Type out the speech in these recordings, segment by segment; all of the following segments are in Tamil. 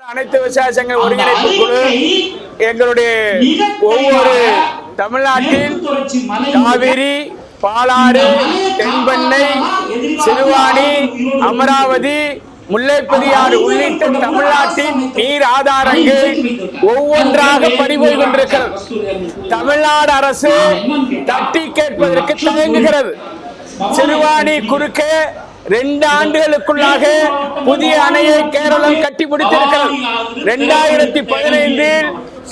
அனைத்து விவசாய சங்க ஒருங்கிணைப்பு குழு எங்களுடைய ஒவ்வொரு தமிழ்நாட்டில் காவிரி, பாலாறு, தென்பெண்ணை, சிறுவாணி, அமராவதி, முல்லைப்பெரியாறு உள்ளிட்ட தமிழ்நாட்டின் நீர் ஆதாரங்கள் ஒவ்வொன்றாக பறிபோய் கொண்டிருக்கிறது. தமிழ்நாடு அரசு தட்டி கேட்பதற்கு தயங்குகிறது. சிறுவாணி குறுக்கே 2 ஆண்டுகளுக்குள்ளாக புதிய அணையை கேரளம் கட்டி முடித்திருக்கிறது. 2015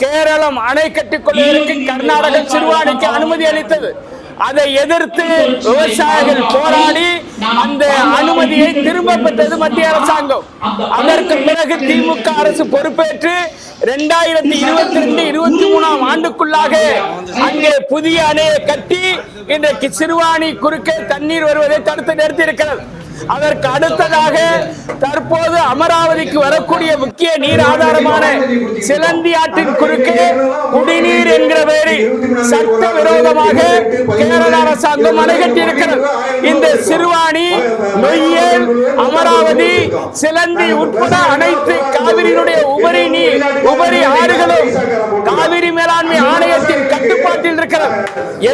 கேரளம் அணை கட்டிக் கொள்வதற்கு கர்நாடகம் சிறுவாணிக்கு அனுமதி அளித்தது. அதை எதிர்த்து விவசாயிகள் போராடி அந்த அனுமதியை திரும்ப பெற்றது மத்திய அரசாங்கம். அதற்கு பிறகு திமுக அரசு பொறுப்பேற்று 2022-23 ஆண்டுக்குள்ளாக அங்கே புதிய அணையை கட்டி இன்றைக்கு சிறுவாணி குறுக்கே தண்ணீர் வருவதை தடுத்து நிறுத்தியிருக்கிறது. அதற்கு அடுத்ததாக தற்போது அமராவதிக்கு வரக்கூடிய முக்கிய நீர் ஆதாரமான சிலந்தி ஆற்றின் குறுக்கே குடிநீர் என்கிற பெயரில் சட்ட விரோதமாக கேரள அரசாங்கம் அணை கட்டியிருக்கிறது. இந்த சிறுவாணி, நொய்யல், அமராவதி, சிலந்தி உட்பட அனைத்து காவிரியினுடைய உபரி ஆறுகளும் காவிரி மேலாண்மை ஆணையத்தின் கட்டுப்பாட்டில் இருக்கிறது.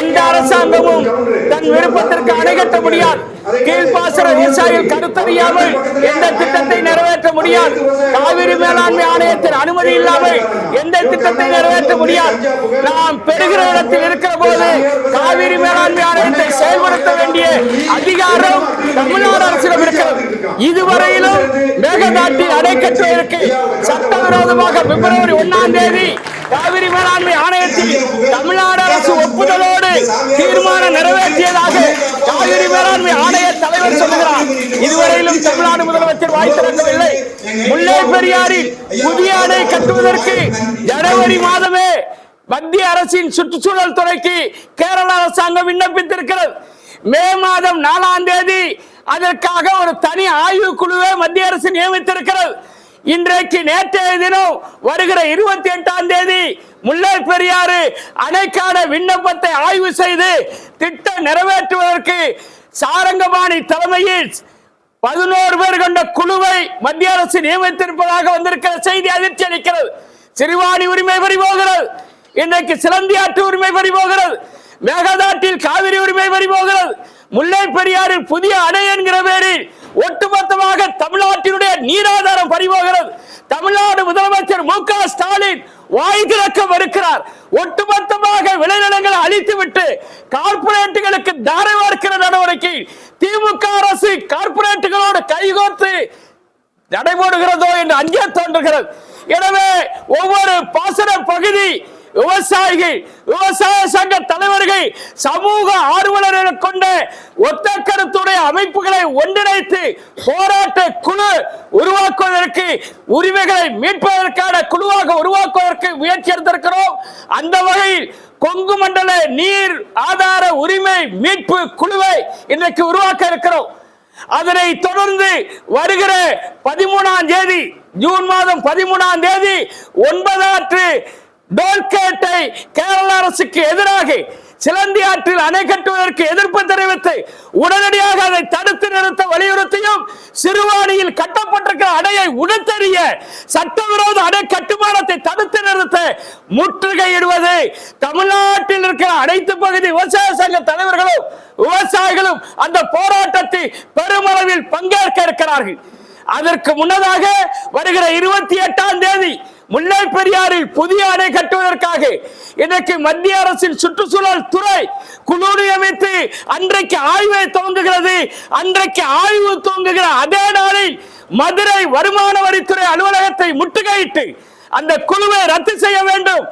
எந்த அரசாங்கமும் தன் விருப்பத்திற்கு அணை கட்ட முடியாது. கீழ்ப்பாசன விவசாயிகள் கருத்தறியாமல் எந்த திட்டத்தை நிறைவேற்ற முடியாது. காவிரி மேலாண்மை ஆணையத்தின் அனுமதி இல்லாமல் எந்த திட்டத்தை நிறைவேற்ற முடியாது. நாம் பெறுகிற இடத்தில் இருக்கிற போது காவிரி மேலாண்மை ஆணையத்தை செயல்படுத்த வேண்டிய அதிகாரம் தமிழ்நாடு அரசிடம் இருக்கிறது. இதுவரையிலும் மேகதாட்டில் அணை கட்டுவதற்கு சட்டவிரோதமாக பிப்ரவரி 1ஆம் தேதி காவிரி மேலாண்மை ஆணையத்தில் தமிழ்நாடு அரசு ஒப்புதலோடு தீர்மானம் நிறைவேற்றியதாக காவிரி மேலாண்மை ஆணைய தலைவர் சொல்லுகிறார். இதுவரையிலும் தமிழ்நாடு முதலமைச்சர் வாய் திறக்கவில்லை. முல்லை பெரியாறில் புதிய அணை கட்டுவதற்கு ஜனவரி மாதமே மத்திய அரசின் சுற்றுச்சூழல் துறைக்கு கேரள அரசாங்கம் விண்ணப்பித்திருக்கிறது. மே மாதம் 4ஆம் தேதி அதற்காக ஒரு தனி ஆய்வு குழுவை மத்திய அரசு நியமித்திருக்கிறது. இன்றைக்கு நேற்றைய தினம் வருகிற 28ஆம் தேதி முல்லை பெரியாறு அணைக்கான விண்ணப்பத்தை ஆய்வு செய்து திட்டம் நிறைவேற்றுவதற்கு சாரங்கபாணி தலைமையில் 11 பேர் கொண்ட குழுவை மத்திய அரசு நியமித்திருப்பதாக வந்திருக்கிற செய்தி அதிர்ச்சி அளிக்கிறது. சிறுவாணி உரிமை பறிபோகிறது. இன்றைக்கு சிலந்தி ஆற்று உரிமை பறிபோகிறது. மேகதாட்டில் காவிரி உரிமை பறிபோகிறது. முல்லை பெரியாறில் புதிய அணை என்கிற பேரில் ஒட்டுமொத்தமாக தமிழ்நாட்டினுடைய நீராதாரம் பறிபோகிறது. தமிழ்நாடு முதலமைச்சர் மு.க. ஸ்டாலின் வாய் திறக்க மறுக்கிறார். ஒட்டுமொத்தமாக விளைநிலங்களை அழித்துவிட்டு கார்பரேட்டுகளுக்கு தாரை வார்க்கிற நடவடிக்கை திமுக அரசு கார்பரேட்டுகளோடு கைகோர்த்து நடைபோடுகிறதோ என்று அஞ்சே தோன்றுகிறது. எனவே ஒவ்வொரு பாசன பகுதி விவசாயிகள், விவசாய சங்க தலைவர்கள், சமூக ஆர்வலர்களை கொண்ட ஒத்த கருத்துடைய அமைப்புகளை ஒன்றிணைத்து போராட்ட குழு உருவாக்குவதற்கு, உரிமைகளை மீட்பதற்கான குழுவாக உருவாக்குவதற்கு முயற்சி எடுத்திருக்கிறோம். அந்த வகையில் கொங்கு மண்டல நீர் ஆதார உரிமை மீட்பு குழுவை இன்றைக்கு உருவாக்க இருக்கிறோம். அதனை தொடர்ந்து வருகிற 13ஆம் தேதி, ஜூன் மாதம் 13ஆம் தேதி 9 ஆற்று டோல்கேட்டை கேரள அரசுக்கு எதிராக சிலந்தி ஆற்றில் அணை கட்டுவதற்கு எதிர்ப்பு தெரிவித்து உடனடியாக அதை தடுத்து நிறுத்த வலியுறுத்தியும், சிறுவாணியில் கட்டப்பட்டிருக்கிற அணையை உடத்தெறிய சட்டவிரோத அணை கட்டுமானத்தை தடுத்து நிறுத்த முற்றுகையிடுவது தமிழ்நாட்டில் இருக்கிற அனைத்து பகுதி விவசாய சங்க தலைவர்களும் விவசாயிகளும் அந்த போராட்டத்தில் பெருமளவில் பங்கேற்க இருக்கிறார்கள். அதற்கு முன்னதாக வருகிற 28ஆம் தேதி முல்லை பெரியாறில் புதிய அணை கட்டுவதற்காக இன்றைக்கு மத்திய அரசின் சுற்றுச்சூழல் துறை குழு நியமித்து அன்றைக்கு ஆய்வை துவங்குகிறது. அன்றைக்கு ஆய்வு துவங்குகிற அதே நாளில் மதுரை வருமான வரித்துறை அலுவலகத்தை முற்றுகையிட்டு அந்த குழுவை ரத்து செய்ய வேண்டும்.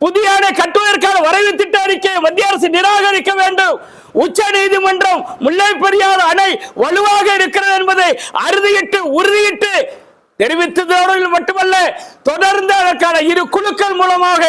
புதிய அணை கட்டுவதற்கான வரைவு திட்ட அறிக்கையை மத்திய அரசு நிராகரிக்க வேண்டும். உச்ச நீதிமன்றம் முல்லை பெரியாறு அணை வலுவாக இருக்கிறது என்பதை உறுதியிட்டு தெரிவித்ததோடு மட்டுமல்ல, தொடர்ந்து அதற்கான 2 குழுக்கள் மூலமாக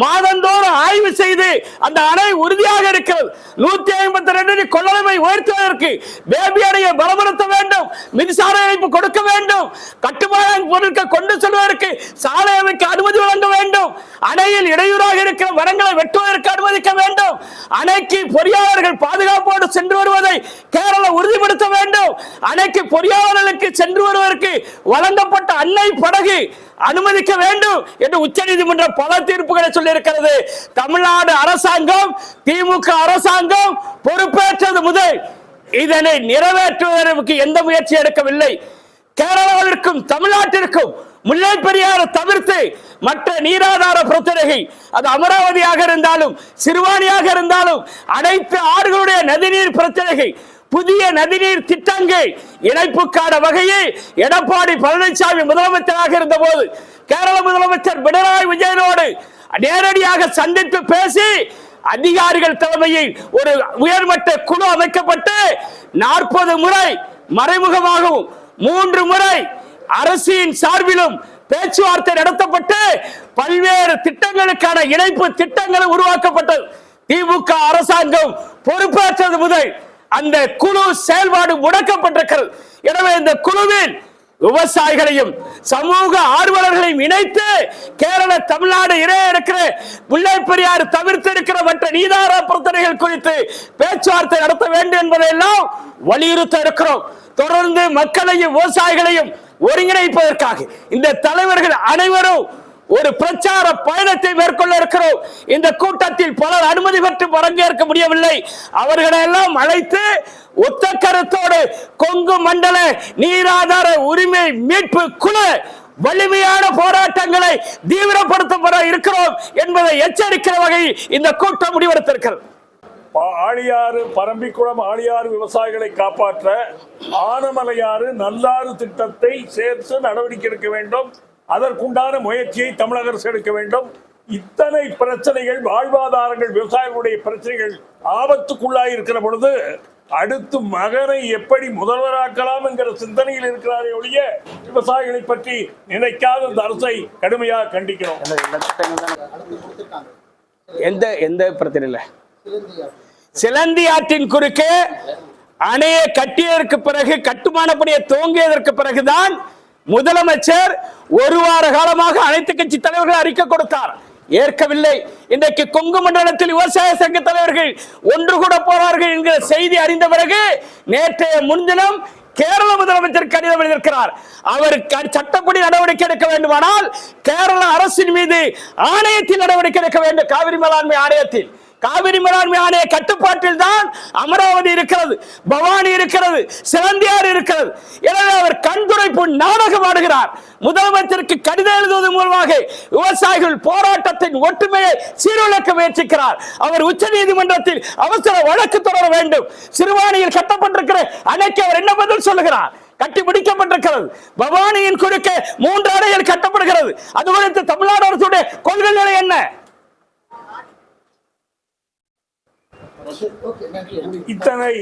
மாதந்தோறும் ஆய்வு செய்து அந்த அணை உறுதியாக இருக்கிறது. 152 கொள்ளளவை உயர்த்துவதற்கு பேபி அணையை பலப்படுத்த வேண்டும். மின்சார இணைப்பு கொடுக்க வேண்டும். கட்டுமான பொருட்கள் கொண்டு செல்வதற்கு சாலை அமைக்க அனுமதி வழங்க வேண்டும். அணையில் இடையூறாக இருக்கிற மரங்களை வெட்டுவதற்கு அனுமதிக்க வேண்டும். அணைக்கு பொறியாளர்கள் பாதுகாப்போடு சென்று வருவதை கேரளா உறுதிப்படுத்த வேண்டும். அணைக்கு பொறியாளர்களுக்கு சென்று வருவதற்கு வழங்கப்பட்ட அன்னை படகு அனுமதிக்க வேண்டும் என்று உச்சநீதிமன்றம் பல தீர்ப்புகளை சொல்லியிருக்கிறது. தமிழ்நாடு அரசாங்கம், திமுக அரசாங்கம் பொறுப்பேற்றது முதல் இதனை நிறைவேற்றுவதற்கு எந்த முயற்சி எடுக்கவில்லை. கேரளாவிற்கும் தமிழ்நாட்டிற்கும் முல்லை பெரியாறு தவிர்த்து மற்ற நீராதார பிரச்சனைகள், அது அமராவதியாக இருந்தாலும் சிறுவாணியாக இருந்தாலும் அனைத்து ஆறுகளுடைய நதிநீர் பிரச்சனைகள், புதிய நதிநீர் திட்டங்கள் இணைப்புக்கான வகையை எடப்பாடி பழனிசாமி முதலமைச்சராக இருந்த போது கேரள முதலமைச்சர் பினராயி விஜயனோடு நேரடியாக சந்தித்து பேசி அதிகாரிகள் தலைமையில் ஒரு உயர்மட்ட குழு அமைக்கப்பட்டு 40 முறை மறைமுகமாகவும் 3 முறை அரசின் சார்பிலும் பேச்சுவார்த்தை நடத்தப்பட்டு பல்வேறு திட்டங்களுக்கான இணைப்பு திட்டங்கள் உருவாக்கப்பட்டது. திமுக அரசாங்கம் பொறுப்பேற்றது முதல் அந்த குழு செயல்பாடு முடக்கப்பட்டிருக்கிறது. எனவே இந்த குழுவில் விவசாயிகளையும் சமூக ஆர்வலர்களையும் இணைத்து கேரள தமிழ்நாடு இடையே இருக்கிற முல்லை பெரியாறு தவிர்த்து இருக்கிற மற்ற நீதார பிரச்சனைகள் குறித்து பேச்சுவார்த்தை நடத்த வேண்டும் என்பதையெல்லாம் வலியுறுத்த இருக்கிறோம். தொடர்ந்து மக்களையும் விவசாயிகளையும் ஒருங்கிணைப்பதற்காக இந்த தலைவர்கள் அனைவரும் ஒரு பிரச்சார பயணத்தை மேற்கொள்ள இருக்கிறோம். இந்த கூட்டத்தில் பலர் அனுமதி பெற்று பங்கேற்க முடியவில்லை. அவர்களை எல்லாம் அழைத்து ஒத்த கருத்தோடு கொங்கு மண்டல நீராதார உரிமை மீட்பு குழு வலிமையான போராட்டங்களை தீவிரப்படுத்தப்பட இருக்கிறோம் என்பதை எச்சரிக்கிற வகையில் இந்த கூட்டம் முடிவெடுத்திருக்கிறது. ஆழியாறு, பரம்பிக்குளம் ஆழியாறு விவசாயிகளை காப்பாற்ற ஆனமலையாறு நல்லாறு திட்டத்தை சேர்த்து நடவடிக்கை எடுக்க வேண்டும். அதற்குண்டான முயற்சியை தமிழக அரசு எடுக்க வேண்டும். இத்தனை பிரச்சனைகள், வாழ்வாதாரங்கள், விவசாயிகளுடைய பிரச்சனைகள் ஆபத்துக்குள்ளாய் இருக்கிற பொழுது அடுத்து மகனை எப்படி முதல்வராக்கலாம் என்கிற சிந்தனையில் இருக்கிறாரே ஒழிய விவசாயிகளை பற்றி நினைக்காத இந்த அரசை கடுமையாக கண்டிக்கிறோம். எந்த பிரச்சனை இல்லை. சிலந்தி ஆற்றின் குறுக்கே அணையை கட்டியதற்கு பிறகு, கட்டுமான பணியை துவங்கியதற்கு பிறகுதான் முதலமைச்சர் ஒரு வார காலமாக அனைத்து கட்சி தலைவர்கள் அறிக்கை கொடுத்தார். ஏற்கவில்லை. இன்றைக்கு கொங்கு மண்டலத்தில் விவசாய சங்க தலைவர்கள் ஒன்று கூட போறார்கள் என்கிற செய்தி அறிந்த பிறகு நேற்றைய முன்தினம் கேரள முதலமைச்சர் கடிதம் எழுதியிருக்கிறார். அவர் சட்டப்படி நடவடிக்கை எடுக்க வேண்டுமானால் கேரள அரசின் மீது ஆணையத்தில் நடவடிக்கை எடுக்க வேண்டும். காவிரி மேலாண்மை ஆணையத்தில், காவிரி மேலாண்மை ஆணைய கட்டுப்பாட்டில் தான் அமராவதி இருக்கிறது, பவானி இருக்கிறது, சிலந்தியாறு இருக்கிறது. எனவே அவர் கண்துடைப்பு நாடகம் ஆடுகிறார். முதலமைச்சருக்கு கடிதம் எழுதுவதன் மூலமாக விவசாயிகள் போராட்டத்தின் ஒற்றுமையை சீரழிக்க முயற்சிக்கிறார். அவர் உச்ச நீதிமன்றத்தில் அவசர வழக்கு தொடர வேண்டும். சிறுவாணியில் கட்டப்பட்டிருக்கிற அணைக்கு அவர் என்ன பதில் சொல்லுகிறார்? கட்டி முடிக்கப்பட்டிருக்கிறது. பவானியின் குறுக்கே 3 அணைகள் கட்டப்படுகிறது. அது குறித்து தமிழ்நாடு அரசுடைய கொள்கை நிலை என்ன? இத்தனை